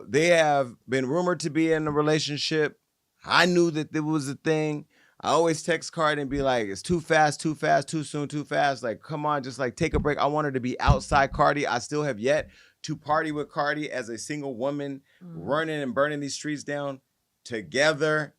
They have been rumored to be in a relationship. I knew that there was a thing. I always text Cardi and be like, it's too fast, too soon, too fast. Like, come on, just like take a break. I want her to be outside Cardi. I still have yet to party with Cardi as a single woman, running and burning these streets down together.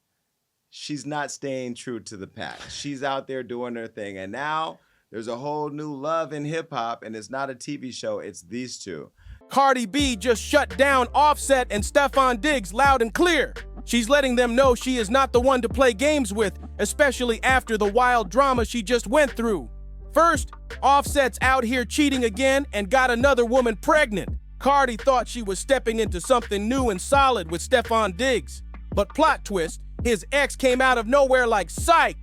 She's not staying true to the pack. She's out there doing her thing. And now there's a whole new love in hip hop, and it's not a TV show. It's these two. Cardi B just shut down Offset and Stefon Diggs loud and clear. She's letting them know she is not the one to play games with, especially after the wild drama she just went through. First, Offset's out here cheating again and got another woman pregnant. Cardi thought she was stepping into something new and solid with Stefon Diggs. But plot twist, his ex came out of nowhere like psych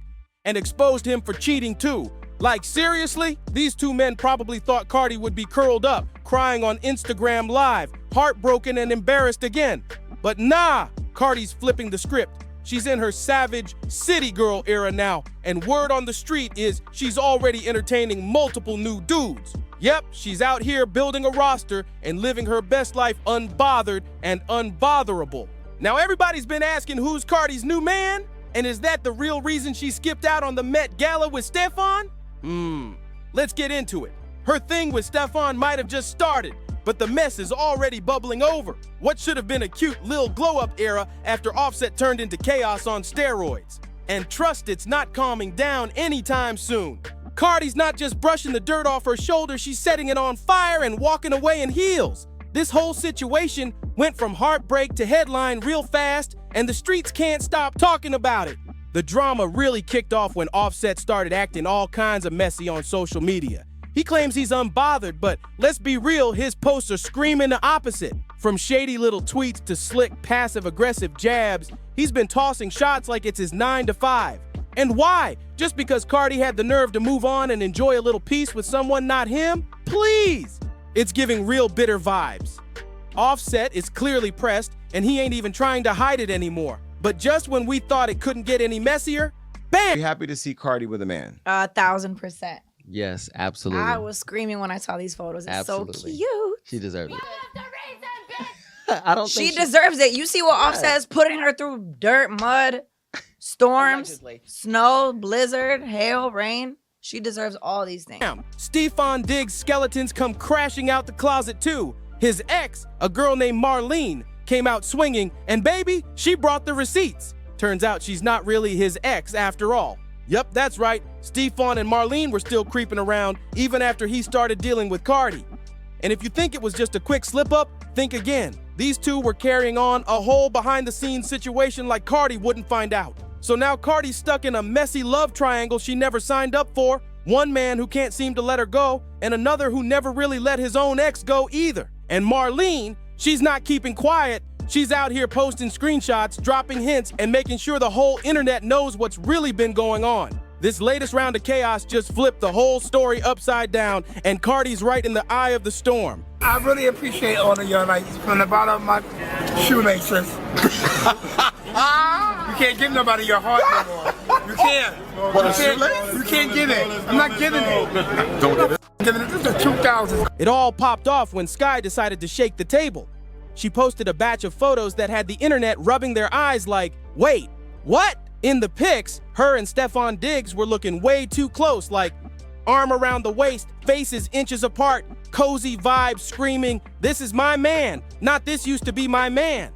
and exposed him for cheating too. Like, seriously? These two men probably thought Cardi would be curled up, crying on Instagram Live, heartbroken and embarrassed again. But nah, Cardi's flipping the script. She's in her savage city girl era now, and word on the street is she's already entertaining multiple new dudes. Yep, she's out here building a roster and living her best life unbothered and unbotherable. Now everybody's been asking who's Cardi's new man? And is that the real reason she skipped out on the Met Gala with Stefon? Let's get into it. Her thing with Stefon might have just started, but the mess is already bubbling over. What should have been a cute Lil glow-up era after Offset turned into chaos on steroids. And trust it's not calming down anytime soon. Cardi's not just brushing the dirt off her shoulder, she's setting it on fire and walking away in heels. This whole situation went from heartbreak to headline real fast, and the streets can't stop talking about it. The drama really kicked off when Offset started acting all kinds of messy on social media. He claims he's unbothered, but let's be real, his posts are screaming the opposite. From shady little tweets to slick passive-aggressive jabs, he's been tossing shots like it's his 9 to 5. And why? Just because Cardi had the nerve to move on and enjoy a little peace with someone not him? Please! It's giving real bitter vibes. Offset is clearly pressed, and he ain't even trying to hide it anymore. But just when we thought it couldn't get any messier, bam! Are you happy to see Cardi with a man? 1,000%. Yes, absolutely. I was screaming when I saw these photos. It's Absolutely. so cute. She deserves it. She deserves it. You see what Offset is putting her through: dirt, mud, storms, snow, blizzard, hail, rain. She deserves all these things. Stefon Diggs' skeletons come crashing out the closet too. His ex, a girl named Marlene, came out swinging, and baby, she brought the receipts. Turns out she's not really his ex after all. Yep, that's right. Stefon and Marlene were still creeping around even after he started dealing with Cardi. And if you think it was just a quick slip-up, think again. These two were carrying on a whole behind-the-scenes situation like Cardi wouldn't find out. So now Cardi's stuck in a messy love triangle she never signed up for, one man who can't seem to let her go, and another who never really let his own ex go either. And Marlene, she's not keeping quiet. She's out here posting screenshots, dropping hints, and making sure the whole internet knows what's really been going on. This latest round of chaos just flipped the whole story upside down, and Cardi's right in the eye of the storm. I really appreciate all of your like from the bottom of my shoelaces. You can't give nobody your heart no more. You can't. You can't give it. I'm not giving it. Don't give it. Giving it. This is 2000. It all popped off when Sky decided to shake the table. She posted a batch of photos that had the internet rubbing their eyes like, wait, what? In the pics, her and Stefon Diggs were looking way too close, like arm around the waist, faces inches apart, cozy vibes screaming, this is my man, not this used to be my man.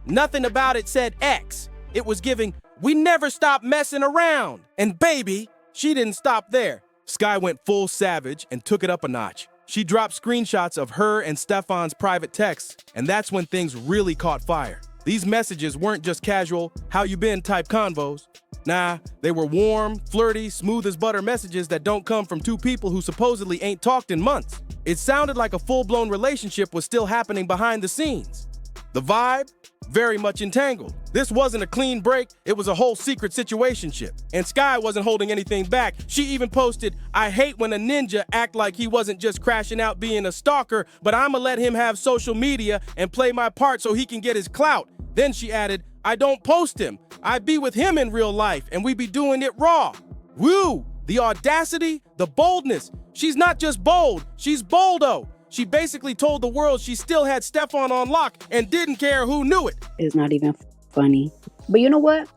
Nothing about it said X. It was giving, we never stop messing around. And baby, she didn't stop there. Sky went full savage and took it up a notch. She dropped screenshots of her and Stefon's private texts, and that's when things really caught fire. These messages weren't just casual, how you been type convos. Nah, they were warm, flirty, smooth as butter messages that don't come from two people who supposedly ain't talked in months. It sounded like a full-blown relationship was still happening behind the scenes. The vibe? Very much entangled. This wasn't a clean break, it was a whole secret situationship. And Sky wasn't holding anything back. She even posted, I hate when a ninja act like he wasn't just crashing out being a stalker, but I'ma let him have social media and play my part so he can get his clout. Then she added, I don't post him. I be with him in real life and we be doing it raw. Woo! The audacity, the boldness. She's not just bold, she's boldo. She basically told the world she still had Stefon on lock and didn't care who knew it. It's not even funny. But you know what?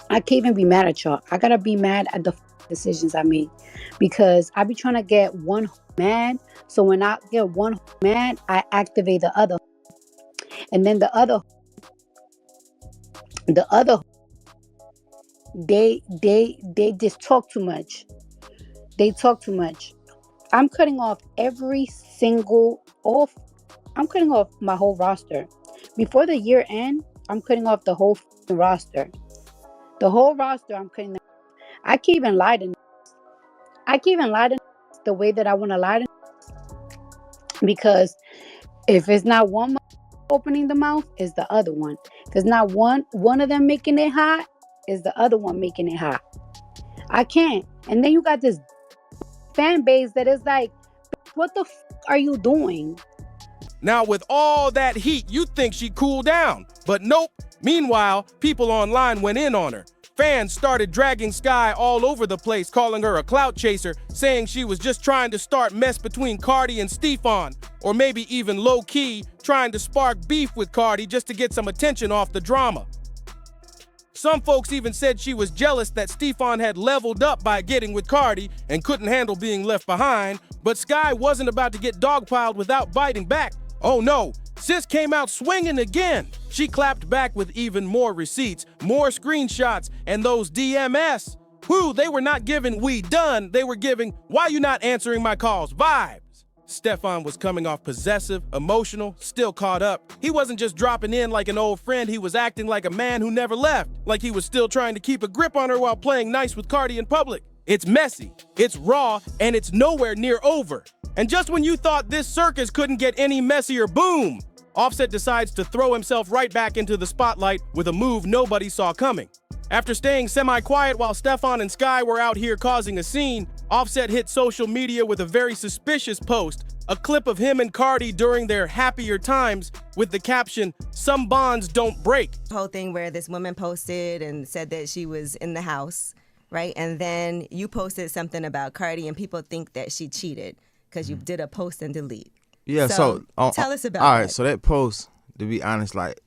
I can't even be mad at y'all. I gotta be mad at the decisions I make, because I be trying to get one mad. So when I get one mad, I activate the other, and then the other, they just talk too much. They talk too much. I'm cutting off I'm cutting off my whole roster. Before the year end, I'm cutting off the whole roster. The whole roster, I'm cutting them. I can't even lie to the way that I want to lie to, because if it's not one opening the mouth, it's the other one. If it's not one of them making it hot, it's the other one making it hot. I can't. And then you got this fan base that is like, what the are you doing? Now, with all that heat, you'd think she'd cool down, but nope. Meanwhile, people online went in on her. Fans started dragging Sky all over the place, calling her a clout chaser, saying she was just trying to start mess between Cardi and Stefon, or maybe even low-key trying to spark beef with Cardi just to get some attention off the drama. Some folks even said she was jealous that Stefon had leveled up by getting with Cardi and couldn't handle being left behind, but Sky wasn't about to get dogpiled without biting back. Oh no, sis came out swinging again. She clapped back with even more receipts, more screenshots, and those DMS. Whew, they were not giving "we done," they were giving "why you not answering my calls" vibes. Stefon was coming off possessive, emotional, still caught up. He wasn't just dropping in like an old friend, he was acting like a man who never left, like he was still trying to keep a grip on her while playing nice with Cardi in public. It's messy, it's raw, and it's nowhere near over. And just when you thought this circus couldn't get any messier, boom! Offset decides to throw himself right back into the spotlight with a move nobody saw coming. After staying semi-quiet while Stefon and Sky were out here causing a scene, Offset hit social media with a very suspicious post, a clip of him and Cardi during their happier times with the caption, "Some bonds don't break." The whole thing where this woman posted and said that she was in the house, right? And then you posted something about Cardi and people think that she cheated because you did a post and delete. Yeah, so tell us about all right, that. so that post, to be honest, like,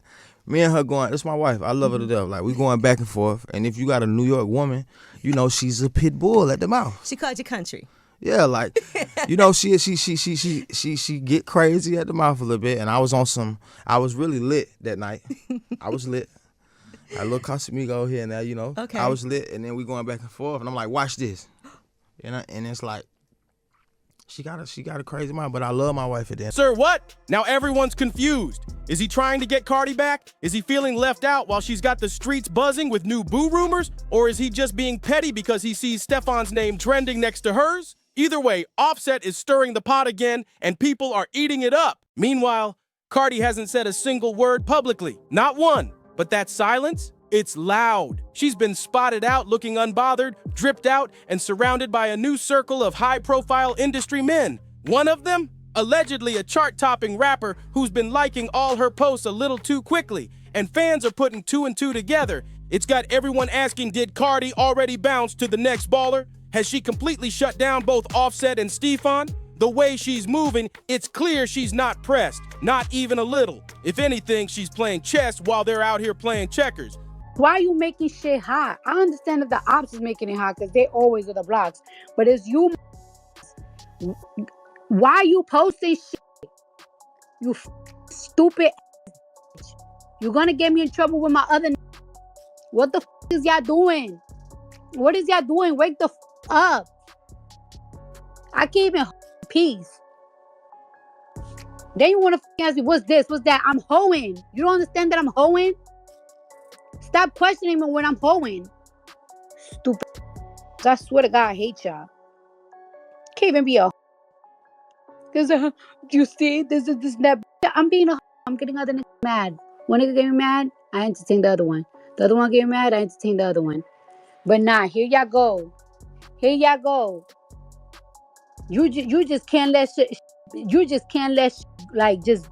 me and her going, this my wife, I love her to death. Like, we going back and forth, and if you got a New York woman, you know she's a pit bull at the mouth. She called you country. Yeah, like, you know, she get crazy at the mouth a little bit, and I was really lit that night. I was lit. I little Casamigo here and there, you know. Okay. I was lit, and then we going back and forth, and I'm like, watch this. You know, and it's like, she got a crazy mind, but I love my wife at the end. Sir, what? Now everyone's confused. Is he trying to get Cardi back? Is he feeling left out while she's got the streets buzzing with new boo rumors? Or is he just being petty because he sees Stefon's name trending next to hers? Either way, Offset is stirring the pot again, and people are eating it up. Meanwhile, Cardi hasn't said a single word publicly. Not one. But that silence? It's loud. She's been spotted out looking unbothered, dripped out, and surrounded by a new circle of high-profile industry men. One of them, allegedly a chart-topping rapper who's been liking all her posts a little too quickly, and fans are putting two and two together. It's got everyone asking, did Cardi already bounce to the next baller? Has she completely shut down both Offset and Stefon? The way she's moving, it's clear she's not pressed, not even a little. If anything, she's playing chess while they're out here playing checkers. Why are you making shit hot? I understand if the ops is making it hot because they always are the blocks. But it's you. Why you posting shit? You stupid. You're going to get me in trouble with my other. What the is y'all doing? What is y'all doing? Wake the up. I can't even peace. Then you want to ask me, what's this? What's that? I'm hoeing. You don't understand that I'm hoeing? Stop questioning me when I'm hoeing. Stupid. I swear to God, I hate y'all. Can't even be a. Because you see, this is that. I'm being a. I'm getting other niggas mad. One nigga get me mad, I entertain the other one. The other one get me mad, I entertain the other one. But nah, here y'all go. Here y'all go. You just can't let shit. You just can't let like just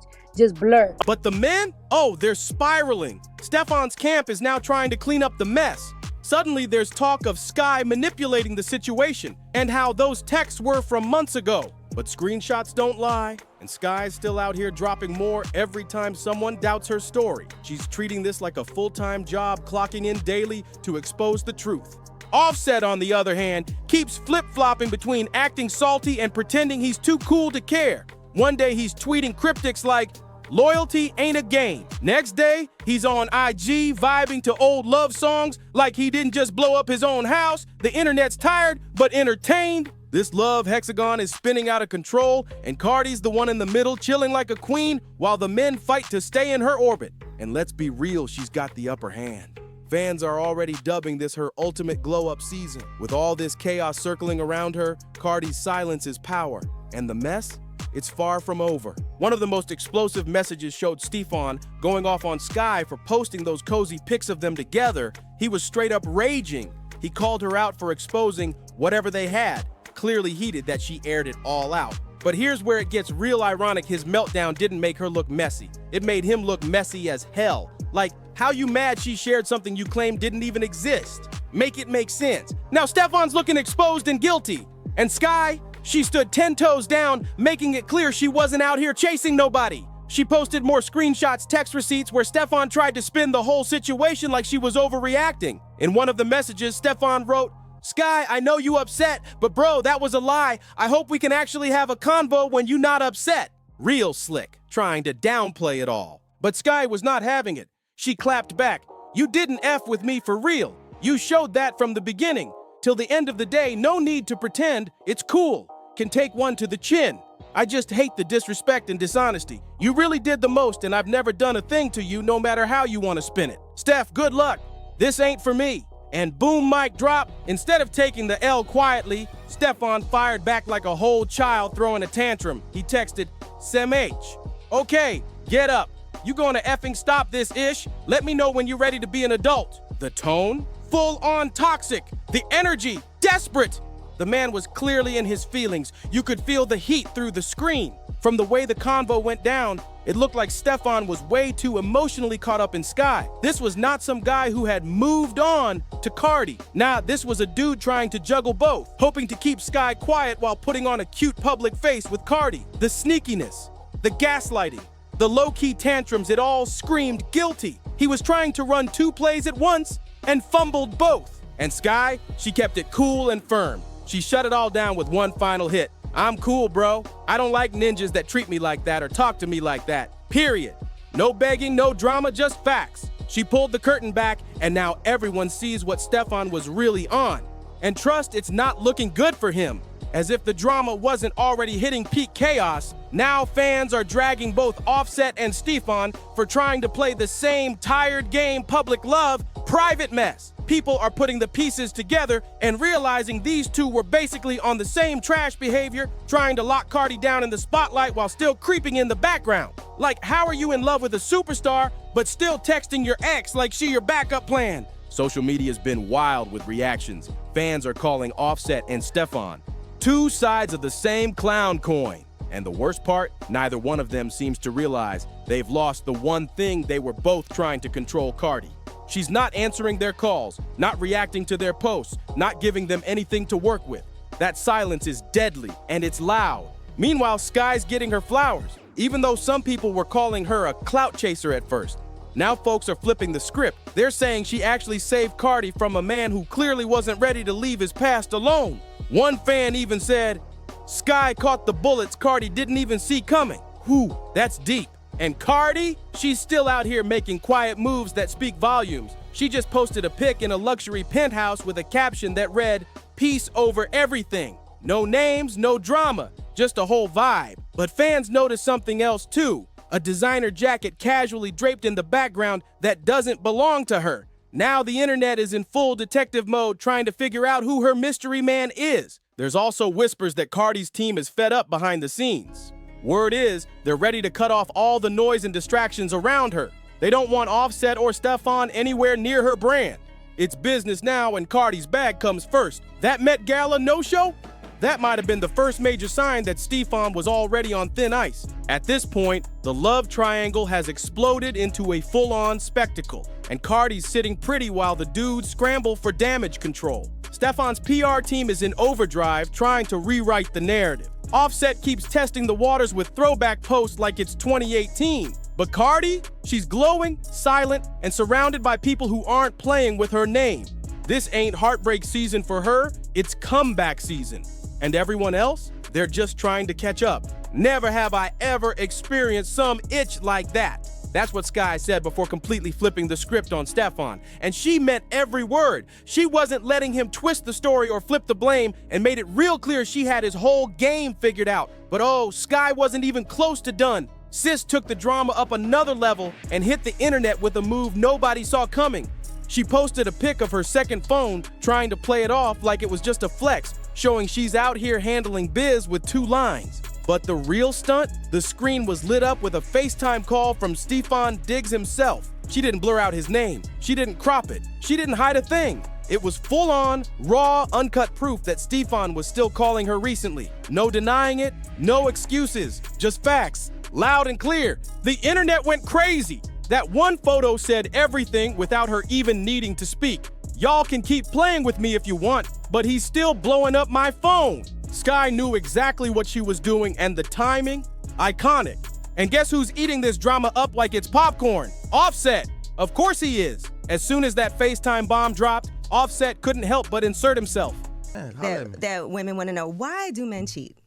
blur. But the men? Oh, they're spiraling. Stefon's camp is now trying to clean up the mess. Suddenly, there's talk of Sky manipulating the situation and how those texts were from months ago. But screenshots don't lie, and Sky's still out here dropping more every time someone doubts her story. She's treating this like a full-time job, clocking in daily to expose the truth. Offset, on the other hand, keeps flip-flopping between acting salty and pretending he's too cool to care. One day he's tweeting cryptics like, "Loyalty ain't a game." Next day, he's on IG vibing to old love songs like he didn't just blow up his own house. The internet's tired, but entertained. This love hexagon is spinning out of control, and Cardi's the one in the middle chilling like a queen while the men fight to stay in her orbit. And let's be real, she's got the upper hand. Fans are already dubbing this her ultimate glow-up season. With all this chaos circling around her, Cardi's silence is power. And the mess? It's far from over. One of the most explosive messages showed Stefon going off on Sky for posting those cozy pics of them together. He was straight up raging. He called her out for exposing whatever they had, clearly heated that she aired it all out. But here's where it gets real ironic. His meltdown didn't make her look messy. It made him look messy as hell. Like, how you mad she shared something you claimed didn't even exist? Make it make sense. Now Stefon's looking exposed and guilty. And Sky, she stood 10 toes down, making it clear she wasn't out here chasing nobody. She posted more screenshots, text receipts where Stefon tried to spin the whole situation like she was overreacting. In one of the messages, Stefon wrote, "Sky, I know you upset, but bro, that was a lie. I hope we can actually have a convo when you not upset." Real slick, trying to downplay it all. But Sky was not having it. She clapped back, "You didn't F with me for real. You showed that from the beginning. Till the end of the day, no need to pretend. It's cool. Can take one to the chin. I just hate the disrespect and dishonesty. You really did the most, and I've never done a thing to you, no matter how you want to spin it. Steph, good luck. This ain't for me." And boom, mic drop. Instead of taking the L quietly, Stefon fired back like a whole child throwing a tantrum. He texted, "SemH. Okay, get up. You gonna effing stop this ish? Let me know when you're ready to be an adult." The tone? Full on toxic. The energy? Desperate. The man was clearly in his feelings. You could feel the heat through the screen. From the way the convo went down, it looked like Stefon was way too emotionally caught up in Sky. This was not some guy who had moved on to Cardi. Nah, this was a dude trying to juggle both, hoping to keep Sky quiet while putting on a cute public face with Cardi. The sneakiness, the gaslighting, the low-key tantrums, it all screamed guilty. He was trying to run two plays at once and fumbled both. And Sky, she kept it cool and firm. She shut it all down with one final hit. "I'm cool, bro. I don't like ninjas that treat me like that or talk to me like that. Period. No begging, no drama, just facts." She pulled the curtain back, and now everyone sees what Stefon was really on. And trust, it's not looking good for him. As if the drama wasn't already hitting peak chaos, now fans are dragging both Offset and Stefon for trying to play the same tired game public love, private mess. People are putting the pieces together and realizing these two were basically on the same trash behavior, trying to lock Cardi down in the spotlight while still creeping in the background. Like, how are you in love with a superstar, but still texting your ex like she your backup plan? Social media's been wild with reactions. Fans are calling Offset and Stefon two sides of the same clown coin. And the worst part, neither one of them seems to realize they've lost the one thing they were both trying to control Cardi. She's not answering their calls, not reacting to their posts, not giving them anything to work with. That silence is deadly, and it's loud. Meanwhile, Sky's getting her flowers, even though some people were calling her a clout chaser at first. Now folks are flipping the script. They're saying she actually saved Cardi from a man who clearly wasn't ready to leave his past alone. One fan even said, "Sky caught the bullets Cardi didn't even see coming." Whew, that's deep. And Cardi, she's still out here making quiet moves that speak volumes. She just posted a pic in a luxury penthouse with a caption that read, "Peace over everything." No names, no drama, just a whole vibe. But fans noticed something else too. A designer jacket casually draped in the background that doesn't belong to her. Now the internet is in full detective mode trying to figure out who her mystery man is. There's also whispers that Cardi's team is fed up behind the scenes. Word is, they're ready to cut off all the noise and distractions around her. They don't want Offset or Stefon anywhere near her brand. It's business now, and Cardi's bag comes first. That Met Gala no-show? That might have been the first major sign that Stefon was already on thin ice. At this point, the love triangle has exploded into a full-on spectacle, and Cardi's sitting pretty while the dudes scramble for damage control. Stefon's PR team is in overdrive trying to rewrite the narrative. Offset keeps testing the waters with throwback posts like it's 2018. But Cardi, she's glowing, silent, and surrounded by people who aren't playing with her name. This ain't heartbreak season for her, it's comeback season. And everyone else, they're just trying to catch up. Never have I ever experienced some itch like that. That's what Sky said before completely flipping the script on Stefon. And she meant every word. She wasn't letting him twist the story or flip the blame and made it real clear she had his whole game figured out. But oh, Sky wasn't even close to done. Sis took the drama up another level and hit the internet with a move nobody saw coming. She posted a pic of her second phone, trying to play it off like it was just a flex, showing she's out here handling biz with 2 lines. But the real stunt, the screen was lit up with a FaceTime call from Stefon Diggs himself. She didn't blur out his name. She didn't crop it. She didn't hide a thing. It was full-on, raw, uncut proof that Stefon was still calling her recently. No denying it, no excuses, just facts, loud and clear. The internet went crazy. That one photo said everything without her even needing to speak. Y'all can keep playing with me if you want, but he's still blowing up my phone. Sky knew exactly what she was doing, and the timing, iconic. And guess who's eating this drama up like it's popcorn? Offset. Of course he is. As soon as that FaceTime bomb dropped, Offset couldn't help but insert himself. Man, That women want to know, why do men cheat?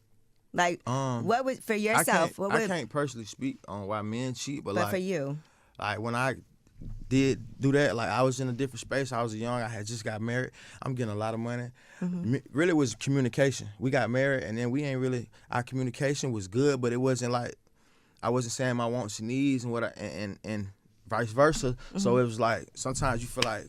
Like, what would, for yourself, I can't personally speak on why men cheat, but like, for you? Like when I did do that, like I was in a different space. I was young. I had just got married. I'm getting a lot of money. Really, it was communication. We got married, and then we ain't really. Our communication was good, but it wasn't like I wasn't saying my wants and needs and and vice versa. So it was like sometimes you feel like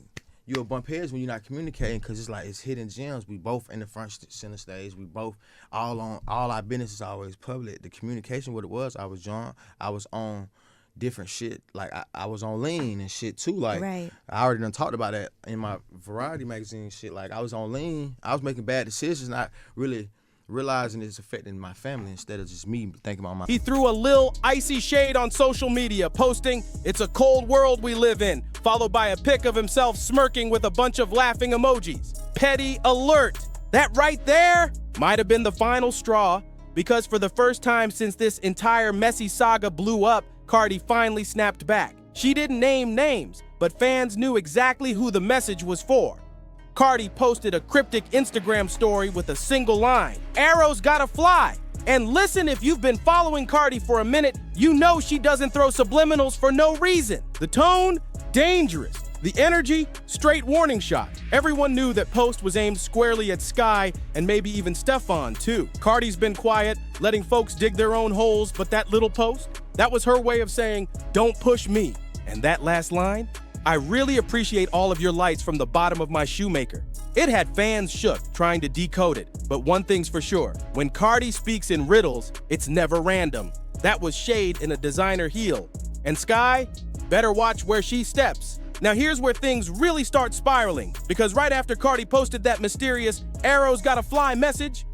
you'll bump heads when you're not communicating because it's like it's hidden gems. We both in the front center stage. We both all our business is always public. The communication, what it was, I was young. I was on different shit. Like I was on lean and shit too. Like right. I already done talked about that in my variety magazine and shit. Like I was on lean. I was making bad decisions, not really realizing it's affecting my family instead of just me thinking about my. He threw a lil icy shade on social media, posting, "It's a cold world we live in," followed by a pic of himself smirking with a bunch of laughing emojis. Petty alert. That right there might have been the final straw, because for the first time since this entire messy saga blew up, Cardi finally snapped back. She didn't name names, but fans knew exactly who the message was for. Cardi posted a cryptic Instagram story with a single line, "Arrows gotta fly." And listen, if you've been following Cardi for a minute, you know she doesn't throw subliminals for no reason. The tone, dangerous. The energy, straight warning shot. Everyone knew that post was aimed squarely at Sky and maybe even Stefon too. Cardi's been quiet, letting folks dig their own holes, but that little post, that was her way of saying, "Don't push me." And that last line, "I really appreciate all of your lights from the bottom of my shoemaker." It had fans shook trying to decode it, but one thing's for sure, when Cardi speaks in riddles, it's never random. That was shade in a designer heel. And Sky, better watch where she steps. Now here's where things really start spiraling, because right after Cardi posted that mysterious "Arrows gotta fly" message,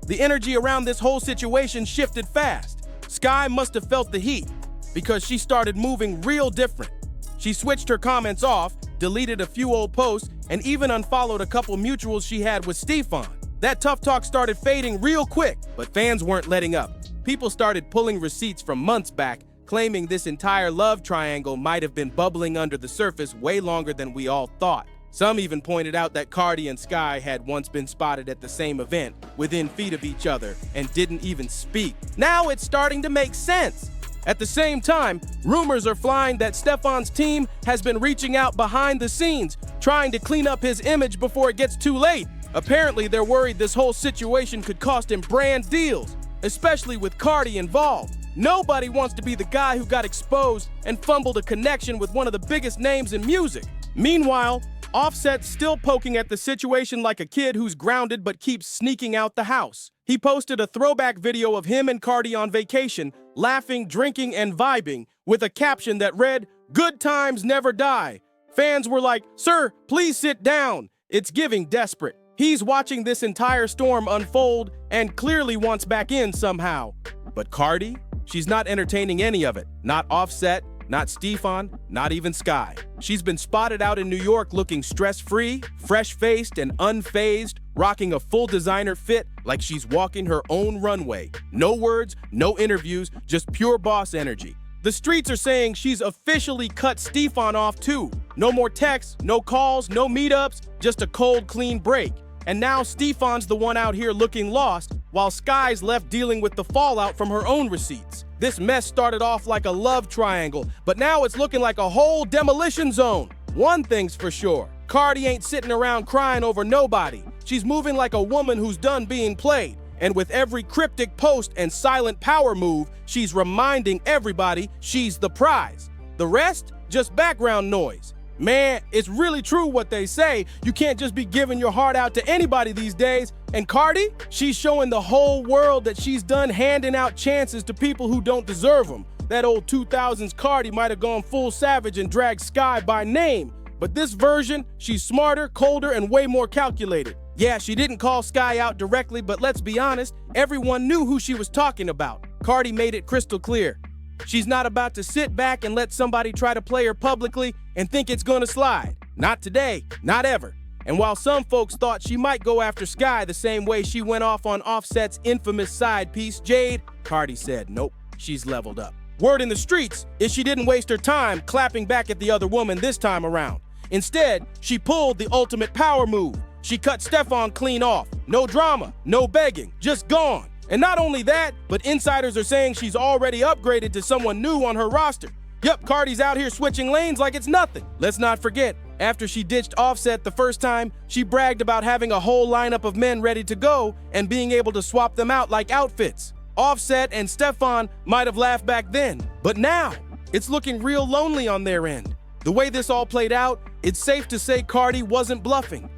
the energy around this whole situation shifted fast. Sky must have felt the heat, because she started moving real different. She switched her comments off, deleted a few old posts, and even unfollowed a couple mutuals she had with Stefon. That tough talk started fading real quick, but fans weren't letting up. People started pulling receipts from months back, claiming this entire love triangle might have been bubbling under the surface way longer than we all thought. Some even pointed out that Cardi and Sky had once been spotted at the same event, within feet of each other, and didn't even speak. Now it's starting to make sense. At the same time, rumors are flying that Stefon's team has been reaching out behind the scenes, trying to clean up his image before it gets too late. Apparently, they're worried this whole situation could cost him brand deals, especially with Cardi involved. Nobody wants to be the guy who got exposed and fumbled a connection with one of the biggest names in music. Meanwhile, Offset's still poking at the situation like a kid who's grounded but keeps sneaking out the house. He posted a throwback video of him and Cardi on vacation, laughing, drinking, and vibing, with a caption that read, "Good times never die." Fans were like, "Sir, please sit down." It's giving desperate. He's watching this entire storm unfold and clearly wants back in somehow. But Cardi? She's not entertaining any of it. Not Offset, Not Stefon, not even Sky. She's been spotted out in New York looking stress-free, fresh-faced, and unfazed, rocking a full designer fit like she's walking her own runway. No words, no interviews, just pure boss energy. The streets are saying she's officially cut Stefon off too. No more texts, no calls, no meetups, just a cold, clean break. And now Stefon's the one out here looking lost, while Sky's left dealing with the fallout from her own receipts. This mess started off like a love triangle, but now it's looking like a whole demolition zone. One thing's for sure, Cardi ain't sitting around crying over nobody. She's moving like a woman who's done being played. And with every cryptic post and silent power move, she's reminding everybody she's the prize. The rest, just background noise. Man, it's really true what they say. You can't just be giving your heart out to anybody these days. And Cardi, she's showing the whole world that she's done handing out chances to people who don't deserve them. That old 2000s Cardi might have gone full savage and dragged Sky by name. But this version, she's smarter, colder, and way more calculated. Yeah, she didn't call Sky out directly, but let's be honest, everyone knew who she was talking about. Cardi made it crystal clear. She's not about to sit back and let somebody try to play her publicly and think it's gonna slide. Not today, not ever. And while some folks thought she might go after Sky the same way she went off on Offset's infamous side piece, Jade, Cardi said, nope, she's leveled up. Word in the streets is she didn't waste her time clapping back at the other woman this time around. Instead, she pulled the ultimate power move. She cut Stefon clean off. No drama, no begging, just gone. And not only that, but insiders are saying she's already upgraded to someone new on her roster. Yup, Cardi's out here switching lanes like it's nothing. Let's not forget, after she ditched Offset the first time, she bragged about having a whole lineup of men ready to go and being able to swap them out like outfits. Offset and Stefon might have laughed back then, but now it's looking real lonely on their end. The way this all played out, it's safe to say Cardi wasn't bluffing.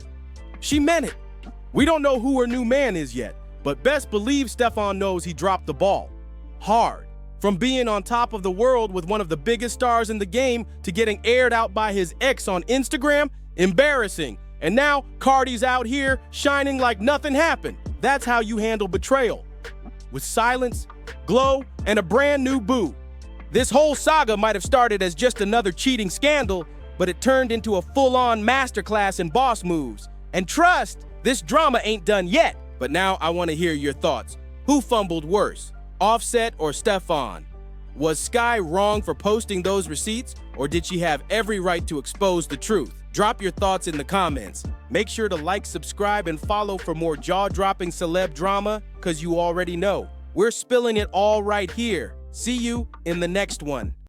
She meant it. We don't know who her new man is yet, but best believe Stefon knows he dropped the ball. Hard. From being on top of the world with one of the biggest stars in the game to getting aired out by his ex on Instagram, embarrassing. And now Cardi's out here shining like nothing happened. That's how you handle betrayal. With silence, glow, and a brand new boo. This whole saga might have started as just another cheating scandal, but it turned into a full-on masterclass in boss moves. And trust, this drama ain't done yet. But now I want to hear your thoughts. Who fumbled worse, Offset or Stefon? Was Sky wrong for posting those receipts, or did she have every right to expose the truth? Drop your thoughts in the comments. Make sure to like, subscribe, and follow for more jaw-dropping celeb drama, because you already know. We're spilling it all right here. See you in the next one.